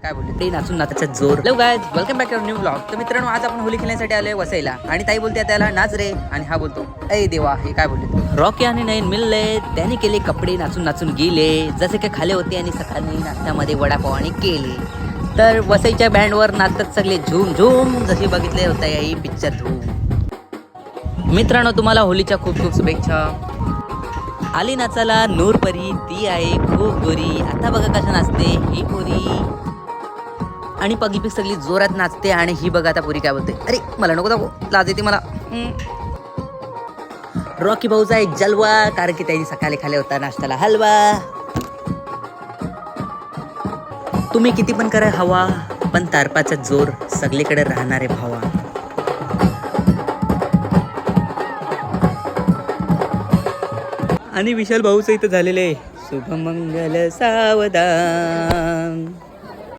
काय बोलले ते नाचून नाचाचा जोर. Hello guys, welcome back to new blog. तर मित्रांनो, आज आपण होली खेळण्यासाठी आलोय वसईला आणि ताई बोलते त्याला नाच रे आणि हा बोलतो ऐ देवा. हे काय बोलले, रॉकी आणि नयन मिळले, त्याने केले कपडे नाचून नाचून गेले जसे की खाले होते आणि सकाळी नाश्त्यामध्ये वडापाव आणि केले. तर वसईच्या बँडवर नाचतात सगळे झूम झूम, जशी बघितले होता ही पिक्चर धूम. मित्रांनो, तुम्हाला होलीच्या खूप खूप शुभेच्छा. आली नाचाला नूरपरी, ती आहे खूप गोरी. आता बघा कशा नाचते ही पोरी आणि पगली पिक सगळी जोरात नाचते. आणि ही बघा आता पुरी काय बोलते, अरे मला नको दाखव, लाज येते मला. रॉकी भाऊचा एक जलवा, कारण की त्यांनी सकाळी खाले होता नाश्त्याला हलवा. तुम्ही किती पण करा हवा, पण तारपाचा जोर सगळीकडे राहणारे भावा. आणि विशाल भाऊचं इथं झालेलं आहे शुभमंगल सावधान.